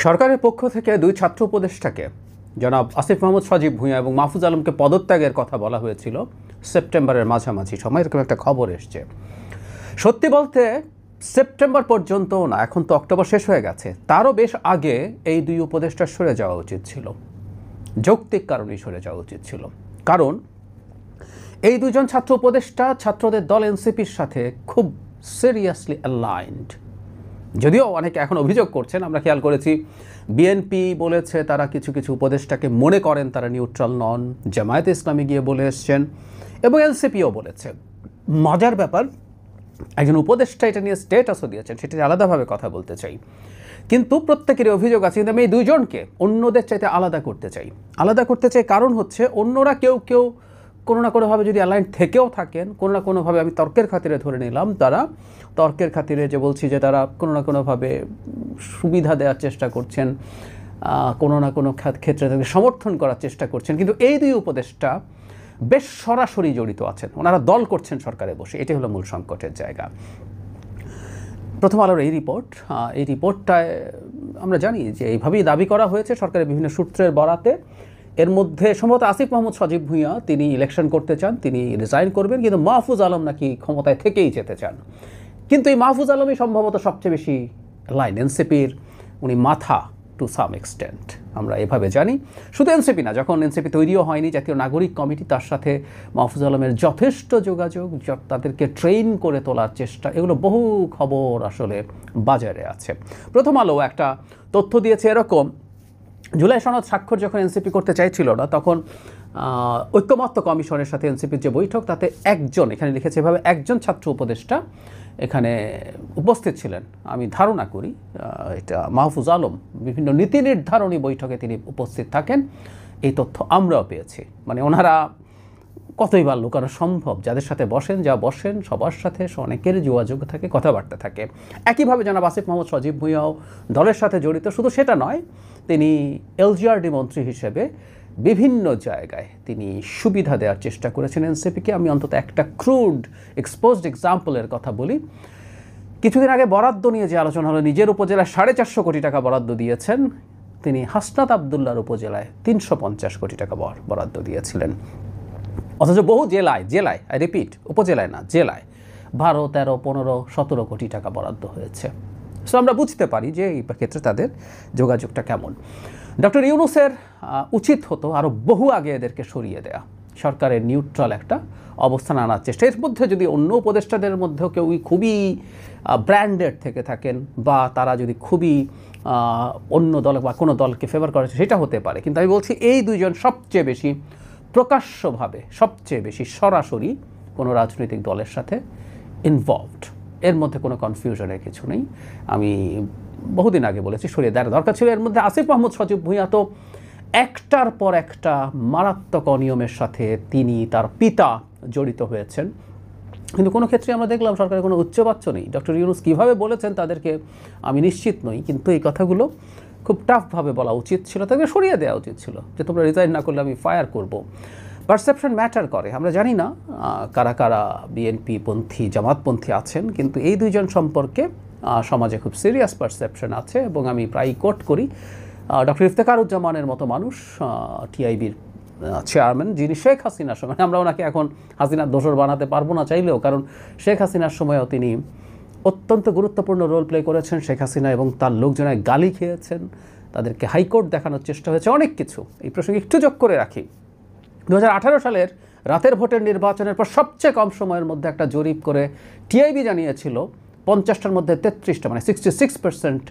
সরকারের পক্ষ থেকে দুই ছাত্র উপদেষ্টাকে জনাব আসিফ মাহমুদ সজীব ভূঁইয়া এবং মাহফুজ আলমকে পদত্যাগের কথা বলা হয়েছিল সেপ্টেম্বরের মাঝামাঝি সময়, এরকম একটা খবর এসছে। সত্যি বলতে সেপ্টেম্বর পর্যন্ত না, এখন তো অক্টোবর শেষ হয়ে গেছে, তারও বেশ আগে এই দুই উপদেষ্টা সরে যাওয়া উচিত ছিল। যৌক্তিক কারণেই সরে যাওয়া উচিত ছিল, কারণ এই দুজন ছাত্র উপদেষ্টা ছাত্রদের দল এনসিপির সাথে খুব সিরিয়াসলি অ্যালাইন্ড। যদিও অনেকে এখন অভিযোগ করছেন, আমরা খেয়াল করেছি বিএনপি বলেছে তারা কিছু কিছু উপদেষ্টাকে মনে করেন তারা নিউট্রাল নন, জামায়াতে ইসলামী গিয়ে বলে এসছেন এবং এনসিপিও বলেছে। মজার ব্যাপার, একজন উপদেষ্টা এটা নিয়ে স্টেটাসও দিয়েছেন, সেটা আলাদাভাবে কথা বলতে চাই। কিন্তু প্রত্যেকেরই অভিযোগ আছে, কিন্তু আমি এই দুইজনকে অন্যদের চাইতে আলাদা করতে চাই। কারণ হচ্ছে অন্যরা কেউ কেউ কোনো না কোনোভাবে যদি অ্যালাইন থেকেও থাকেন, কোনো না কোনোভাবে, আমি তর্কের খাতিরে ধরে নিলাম, তারা তর্কের খাতিরে যে বলছি যে তারা কোনো না কোনোভাবে সুবিধা দেওয়ার চেষ্টা করছেন, কোনো না কোনো ক্ষেত্রে তাকে সমর্থন করার চেষ্টা করছেন। কিন্তু এই দুই উপদেষ্টা বেশ সরাসরি জড়িত আছেন, ওনারা দল করছেন সরকারে বসে, এটাই হলো মূল সংকটের জায়গা। প্রথম আলোর এই রিপোর্টটায় আমরা জানি যে এইভাবেই দাবি করা হয়েছে সরকারের বিভিন্ন সূত্রের বরাতে। এর মধ্যে সম্ভবত আসিফ মাহমুদ সজীব ভূঁইয়া তিনি ইলেকশন করতে চান, তিনি রিজাইন করবেন, কিন্তু মাহফুজ আলম নাকি ক্ষমতায় থেকেই যেতে চান। কিন্তু এই মাহফুজ আলমই সম্ভবত সবচেয়ে বেশি লাইন এনসিপির, উনি মাথা টু সাম এক্সটেন্ট, আমরা এভাবে জানি। শুধু এনসিপি না, যখন এনসিপি তৈরিও হয়নি, জাতীয় নাগরিক কমিটি, তার সাথে মাহফুজ আলমের যথেষ্ট যোগাযোগ, তাদেরকে ট্রেন করে তোলার চেষ্টা, এগুলো বহু খবর আসলে বাজারে আছে। প্রথম আলো একটা তথ্য দিয়েছে এরকম, জুলাই সনদ স্বাক্ষর যখন এনসিপি করতে চাইছিল না, তখন ঐক্যমত্য কমিশনের সাথে এনসিপির যে বৈঠক, তাতে একজন, এখানে লিখেছে এভাবে, একজন ছাত্র উপদেষ্টা এখানে উপস্থিত ছিলেন। আমি ধারণা করি এটা মাহফুজ আলম। বিভিন্ন নীতি নির্ধারণী বৈঠকে তিনি উপস্থিত থাকেন, এই তথ্য আমরাও পেয়েছি। মানে ওনারা কতই বা লুকানো সম্ভব, যাদের সাথে বসেন সবার সাথে অনেকের যোগাযোগ থাকে, কথাবার্তা থাকে। একইভাবে জনাব আসিফ মাহমুদ সজীব ভূঁইয়াও দলের সাথে জড়িত। শুধু সেটা নয়, তিনি এলজিআরডি মন্ত্রী হিসেবে বিভিন্ন জায়গায় তিনি সুবিধা দেওয়ার চেষ্টা করেছেন এনসিপিকে। আমি অন্তত একটা ক্রুড এক্সপোজড এক্সাম্পলের কথা বলি। কিছুদিন আগে বরাদ্দ নিয়ে যে আলোচনা হলো, নিজের উপজেলায় 450 কোটি টাকা বরাদ্দ দিয়েছেন তিনি, হাসনাত আবদুল্লাহর উপজেলায় 350 কোটি টাকা বরাদ্দ দিয়েছিলেন। অথচ বহু জেলায় আই রিপিট, উপজেলায় না, জেলায় 12, 13, 15, 17 কোটি টাকা বরাদ্দ হয়েছে। সো আমরা বুঝতে পারি যে এই ক্ষেত্রে তাদের যোগাযোগটা কেমন। ডক্টর ইউনূসের উচিত হতো আরও বহু আগে এদেরকে সরিয়ে দেয়া, সরকারের নিউট্রাল একটা অবস্থান আনার চেষ্টা। এর মধ্যে যদি অন্য উপদেষ্টাদের মধ্যেও কেউ খুবই ব্র্যান্ডেড থেকে থাকেন, বা তারা যদি খুবই অন্য দল বা কোনো দলকে ফেভার করে, সেটা হতে পারে। কিন্তু আমি বলছি এই দুইজন সবচেয়ে বেশি প্রকাশ্যভাবে, সবচেয়ে বেশি সরাসরি কোনো রাজনৈতিক দলের সাথে ইনভলভড, এর মধ্যে কোনো কনফিউশনের কিছু নেই। আমি বহুদিন আগে বলেছি সরিয়ে দেওয়ার দরকার ছিল। এর মধ্যে আসিফ মাহমুদ সজীব ভূঁইয়া তো একটার পর একটা মারাত্মক অনিয়মের সাথে তিনি, তার পিতা জড়িত হয়েছেন, কিন্তু কোনো ক্ষেত্রে আমরা দেখলাম সরকারের কোনো উচ্চবাচ্য নেই। ডক্টর ইউনূস কীভাবে বলেছেন তাদেরকে আমি নিশ্চিত নই, কিন্তু এই কথাগুলো খুব টাফভাবে বলা উচিত ছিল, তাদেরকে সরিয়ে দেওয়া উচিত ছিল যে তোমরা রিজাইন না করলে আমি ফায়ার করব। পারসেপশন ম্যাটার করে। আমরা জানি না কারা কারা বিএনপি পন্থী, জামাতপন্থী আছেন, কিন্তু এই দুইজন সম্পর্কে সমাজে খুব সিরিয়াস পারসেপশন আছে। এবং আমি প্রায়ই কোট করি ডক্টর ইফতেখারুজ্জামানের মতো মানুষ, টিআইবির চেয়ারম্যান, যিনি শেখ হাসিনার সময়, আমরা ওনাকে এখন হাসিনার দোসর বানাতে পারবো না চাইলেও, কারণ শেখ হাসিনার সময়ও তিনি অত্যন্ত গুরুত্বপূর্ণ রোল প্লে করেছেন। শেখ হাসিনা এবং তার লোকজনের গালি খেয়েছেন, তাদেরকে হাইকোর্ট দেখানোর চেষ্টা হয়েছে, অনেক কিছু। এই প্রসঙ্গে একটু যোগ করে রাখি, 2018 সালের রাতের ভোটের নির্বাচনের পর সবচেয়ে কম সময়ের মধ্যে একটা জরিপ করে টিআইবি জানিয়েছিল 50টার মধ্যে 33টা, মানে 66%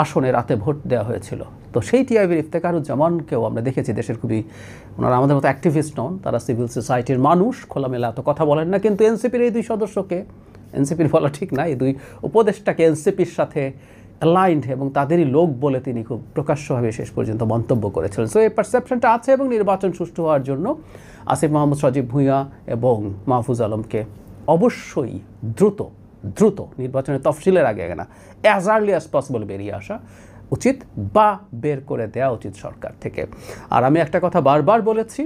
আসনে রাতে ভোট দেওয়া হয়েছিল। তো সেই টিআইবির ইফতেখারুজ্জামানকেও আমরা দেখেছি, দেশের খুবই, ওনারা আমাদের মতো অ্যাক্টিভিস্ট নন, তারা সিভিল সোসাইটির মানুষ, খোলামেলা এত কথা বলেন না, কিন্তু এনসিপির এই দুই সদস্যকে, এনসিপির বলা ঠিক না, এই দুই উপদেষ্টাকে এনসিপির সাথে অ্যালাইন্ড এবং তাদেরই লোক বলে তিনি খুব প্রকাশ্যভাবে শেষ পর্যন্ত মন্তব্য করেছিলেন। সো এই পারসেপশনটা আছে, এবং নির্বাচন সুষ্ঠু হওয়ার জন্য আসিফ মাহমুদ সজীব ভূঁইয়া এবং মাহফুজ আলমকে অবশ্যই দ্রুত নির্বাচনের তফসিলের আগে না, অ্যাজ আর্লি অ্যাজ পসিবল বেরিয়ে আসা উচিত, বা বের করে দেওয়া উচিত সরকার থেকে। আর আমি একটা কথা বারবার বলেছি,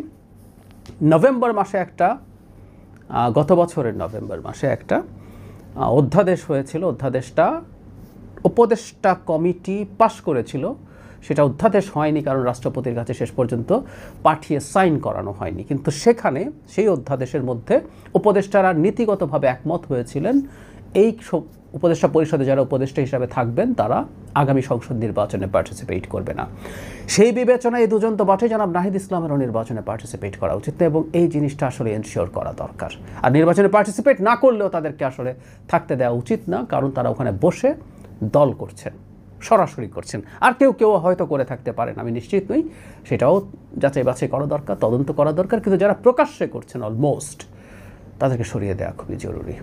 নভেম্বর মাসে একটা, গত বছরের নভেম্বর মাসে একটা অধ্যাদেশ হয়েছিল, অধ্যাদেশটা উপদেষ্টা কমিটি পাশ করেছিল সেটা অধ্যাদেশ হয়নি, কারণ রাষ্ট্রপতির কাছে শেষ পর্যন্ত পাঠিয়ে সাইন করানো হয়নি। কিন্তু সেখানে সেই অধ্যাদেশের মধ্যে উপদেষ্টারা নীতিগতভাবে একমত হয়েছিলেন এই উপদেষ্টা পরিষদে যারা উপদেষ্টা হিসাবে থাকবেন তারা আগামী সংসদ নির্বাচনে পার্টিসিপেট করবে না। সেই বিবেচনায় এই দুজন তো বটে, জনাব নাহিদ ইসলামেরও নির্বাচনে পার্টিসিপেট করা উচিত এবং এই জিনিসটা আসলে এনশিওর করা দরকার। আর নির্বাচনে পার্টিসিপেট না করলেও তাদেরকে আসলে থাকতে দেওয়া উচিত না, কারণ তারা ওখানে বসে দল করছেন, সরাসরি করছেন। আর কেউ কেউ হয়তো করে থাকতে পারেন, আমি নিশ্চিত নই, সেটাও যাচাই বাছাই করা দরকার, তদন্ত করা দরকার। কিন্তু যারা প্রকাশ্যে করছেন অলমোস্ট, তাদেরকে সরিয়ে দেওয়া খুবই জরুরি।